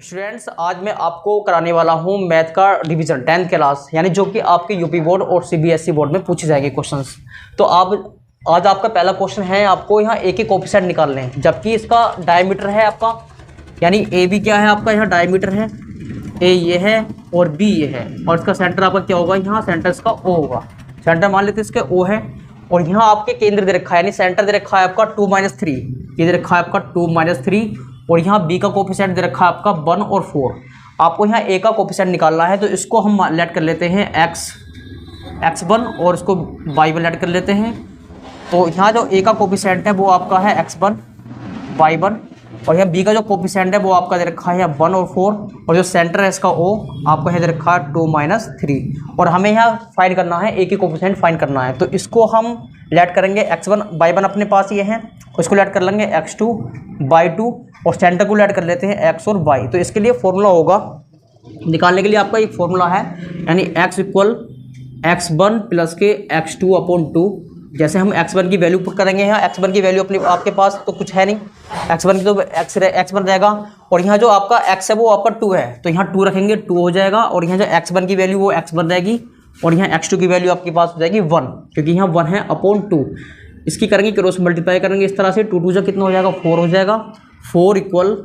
Students, आज मैं आपको कराने वाला हूं मैथ का डिवीजन 10th क्लास, यानी जो कि आपके यूपी बोर्ड और सीबीएसई बोर्ड में पूछे जाएंगे क्वेश्चंस। तो आज आपका पहला क्वेश्चन है, आपको यहाँ ए के कोफिशिएंट निकालने हैं, जबकि इसका डायमीटर है आपका, यानी ए बी क्या है आपका, यहाँ डायमीटर है, ए ये है और बी ये है, और इसका सेंटर आपका क्या होगा, यहाँ सेंटर इसका ओ होगा। सेंटर मान लेते हैं इसके ओ है, और यहाँ आपके केंद्र दे रखा है, यानी सेंटर दे रखा है आपका 2-3, ये दे रखा है आपका 2-3, और यहाँ बी का कोफिशिएंट दे रखा है आपका 1 और 4। आपको यहाँ ए का कोफिशिएंट निकालना है, तो इसको हम लेट कर लेते हैं x1 और इसको y1 लेट कर लेते हैं। तो यहाँ जो ए का कोफिशिएंट है वो आपका है x1 y1, और यहाँ बी का जो कोफिशिएंट है वो आपका दे रखा है 1 और 4, और जो सेंटर है इसका ओ आपका है दे रखा है 2-3, और हमें यहाँ फाइंड करना है ए की कोफिशिएंट फाइंड करना है। तो इसको हम लेट करेंगे x1 y1 अपने पास ये है, उसको लेट कर लेंगे x2 y2, और सेंटर को लेट कर लेते हैं x और y। तो इसके लिए फॉर्मूला होगा निकालने के लिए, आपका एक फॉर्मूला है, यानी x इक्वल x1 प्लस के x2 अपॉन 2। जैसे हम x1 की वैल्यू पुट करेंगे, यहाँ x1 की वैल्यू अपने आपके पास तो कुछ है नहीं, x1 की तो x1 रहेगा, और यहाँ जो आपका x है वो आपका 2 है, तो यहाँ 2 रखेंगे 2 हो जाएगा, और यहाँ जो x1 की वैल्यू वो x1 रहेगी, और यहाँ x2 की वैल्यू आपके पास हो जाएगी 1, क्योंकि यहाँ 1 है अपॉन 2। इसकी करेंगे क्रॉस मल्टीप्लाई करेंगे इस तरह से, 2 जो कितना हो जाएगा 4 हो जाएगा, 4 इक्वल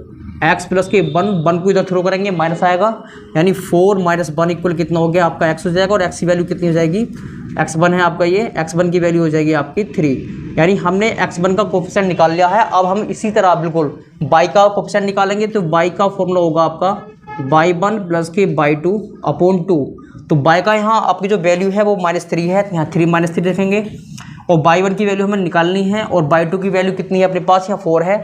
x प्लस के 1 को इधर थ्रो करेंगे माइनस आएगा, यानी 4 माइनस 1 इक्वल कितना हो गया आपका x हो जाएगा, और x की वैल्यू कितनी हो जाएगी, x1 है आपका, ये x1 की वैल्यू हो जाएगी आपकी 3, यानी हमने x1 का कोफिशिएंट निकाल लिया है। अब हम इसी तरह बिल्कुल y का कोफिशिएंट निकालेंगे, तो y का फॉर्मूला होगा आपका y1 प्लस के y2 अपॉन 2। तो y का यहाँ आपकी जो वैल्यू है वो -3 है, यहाँ 3 रखेंगे, और y1 की वैल्यू हमें निकालनी है, और y2 की वैल्यू कितनी है अपने पास, यहाँ 4 है,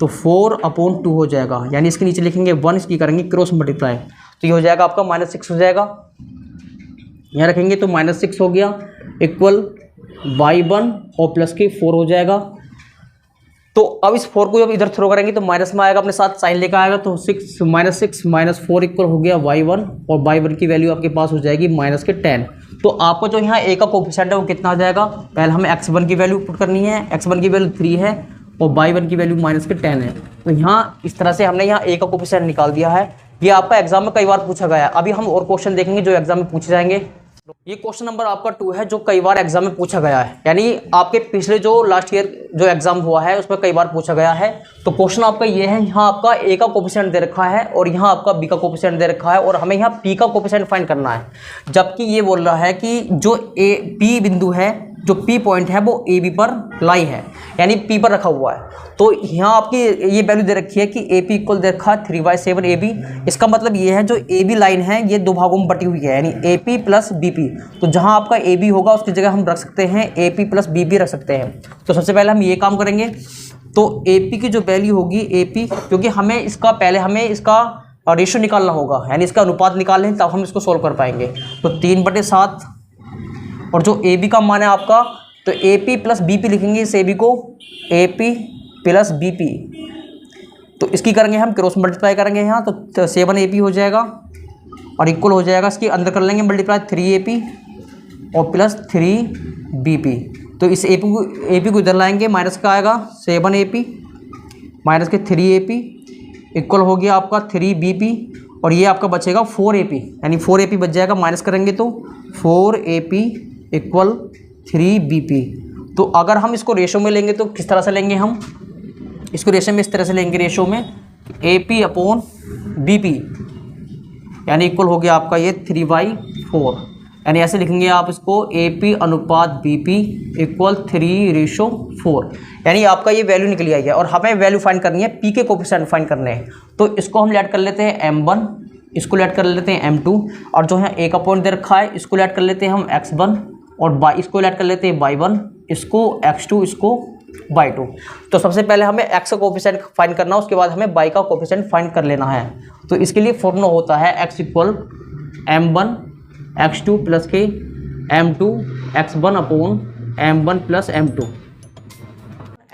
तो 4 अपॉन 2 हो जाएगा, यानी इसके नीचे लिखेंगे 1, इसकी करेंगे क्रॉस मल्टीप्लाई, तो ये हो जाएगा आपका -6 हो जाएगा, यहाँ रखेंगे तो -6 हो गया, इक्वल y1 और प्लस के 4 हो जाएगा। तो अब इस 4 को जब इधर थ्रो करेंगे तो माइनस में आएगा, अपने साथ साइन लेकर आएगा, तो 6 माइनस 4 इक्वल हो गया y1, और y1 की वैल्यू आपके पास हो जाएगी -10। तो आपको जो यहाँ ए का कोफिशिएंट है वो कितना हो जाएगा, पहले हमें x1 की वैल्यू पुट करनी है, x1 की वैल्यू 3 है, और y1 की वैल्यू -10 है। तो यहाँ इस तरह से हमने यहाँ ए का कोफिशिएंट निकाल दिया है। ये आपका एग्जाम में कई बार पूछा गया है। अभी हम और क्वेश्चन देखेंगे जो एग्जाम में पूछे जाएंगे। ये क्वेश्चन नंबर आपका 2 है, जो कई बार एग्जाम में पूछा गया है, यानी आपके पिछले जो लास्ट ईयर जो एग्जाम हुआ है उसमें कई बार पूछा गया है। तो क्वेश्चन आपका ये है, यहाँ आपका ए का कोफिशिएंट दे रखा है, और यहाँ आपका बी का कोफिशिएंट दे रखा है, और हमें यहाँ पी का कोफिशिएंट फाइंड करना है। जबकि ये बोल रहा है कि जो ए पी बिंदु है, जो पी पॉइंट है वो ए बी पर लाई है, यानी पी पर रखा हुआ है। तो यहाँ आपकी ये वैल्यू दे रखी है कि ए पी इक्वल दे रखा है 3/7 ए बी। इसका मतलब ये है जो ए बी लाइन है ये 2 भागों में बटी हुई है, यानी a p plus b p. तो जहाँ आपका ए बी होगा उसकी जगह हम रख सकते हैं a p plus b b रख सकते हैं। तो सबसे पहले हम ये काम करेंगे, तो ए पी की जो वैल्यू होगी ए पी, क्योंकि हमें इसका पहले हमें इसका रेशो निकालना होगा, यानी इसका अनुपात निकालें तब हम इसको सोल्व कर पाएंगे। तो 3/7, और जो ए बी का मान है आपका, तो a p plus b p लिखेंगे इस ए बी को, a p plus b p. तो इसकी करेंगे हम क्रॉस मल्टीप्लाई करेंगे यहाँ, तो 7 ए पी हो जाएगा, और इक्वल हो जाएगा इसके अंदर कर लेंगे मल्टीप्लाई 3 ए पी और प्लस 3 बी पी। तो इस ए पी को इधर लाएंगे, माइनस का आएगा 7 ए पी माइनस के 3 ए पी इक्वल हो गया आपका 3 बी पी, और ये आपका बचेगा 4 ए पी, यानी 4 ए पी बच जाएगा, माइनस करेंगे तो 4 a p equal 3 b p. तो अगर हम इसको रेशो में लेंगे तो किस तरह से लेंगे, हम इसको रेशो में इस तरह से लेंगे, रेशो में a p upon b p, यानी इक्वल हो गया आपका ये 3/4, यानी ऐसे लिखेंगे आप इसको, ए पी अनुपात बी पी इक्वल 3:4, यानी आपका ये वैल्यू निकली आई है। और हमें वैल्यू फाइंड करनी है, पी के कोफिशिएंट फाइंड करने हैं। तो इसको हम लेट कर लेते हैं m1, इसको लेट कर लेते हैं m2, और जो है ए का पॉइंट दे रखा है इसको लेट कर लेते हैं हम x1, और इसको लेट कर लेते हैं y1, इसको x2, इसको y2। तो सबसे पहले हमें x का कोफिशिएंट फाइंड करना है, उसके बाद हमें y का कोफिशिएंट फाइंड कर लेना है। तो इसके लिए फॉर्मूला होता है x equal m1 x2 plus के m2 x1 upon m1 plus m2।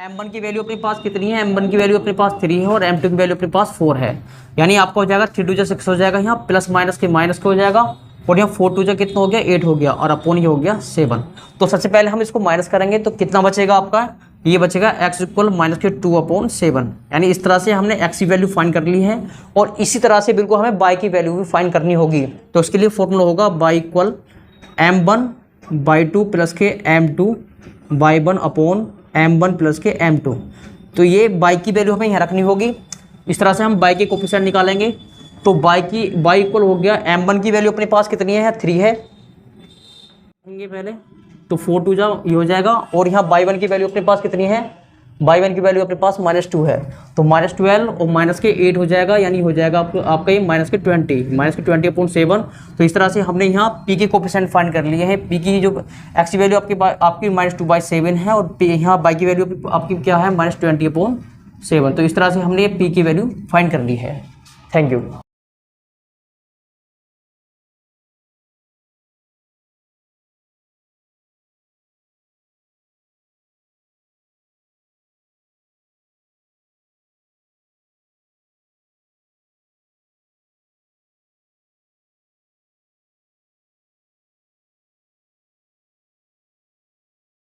m1 की वैल्यू अपने पास कितनी है, m1 की वैल्यू अपने पास 3 है, और m2 की वैल्यू अपने पास 4 है, यानी आपका हो जाएगा 3 2 6 हो जाएगा, यहाँ प्लस माइनस के माइनस हो जाएगा, और यहाँ 4 2 कितना हो गया 8 हो गया, और अपॉन ये हो गया 7। तो सबसे पहले हम इसको माइनस करेंगे तो कितना बचेगा आपका ये बचेगा x इक्वल -2/7, यानी इस तरह से हमने x की वैल्यू फाइंड कर ली है। और इसी तरह से बिल्कुल हमें y की वैल्यू भी फाइंड करनी होगी। तो उसके लिए फॉर्मूला होगा y इक्वल m1/2 प्लस के m2/1/m1 प्लस के m2। तो ये y की वैल्यू हमें यहाँ रखनी होगी। इस तरह से हम y के कोफिशिएंट निकालेंगे। तो y इक्वल हो गया, m1 की वैल्यू अपने पास कितनी है, 3 है पहले, तो 4 2 ये हो जाएगा। और यहाँ y1 की वैल्यू अपने पास कितनी है, y1 की वैल्यू अपने पास -2 है, तो -12 और -8 हो जाएगा, यानी हो जाएगा आपका ये -20/7। तो इस तरह से हमने यहाँ p के कोफिशिएंट फाइंड कर लिए हैं। p की जो x की वैल्यू आपकी -2/7 है और यहाँ y की वैल्यू आपकी क्या है, -20/7। तो इस तरह से हमने ये p की वैल्यू फाइंड कर ली है। Thank you.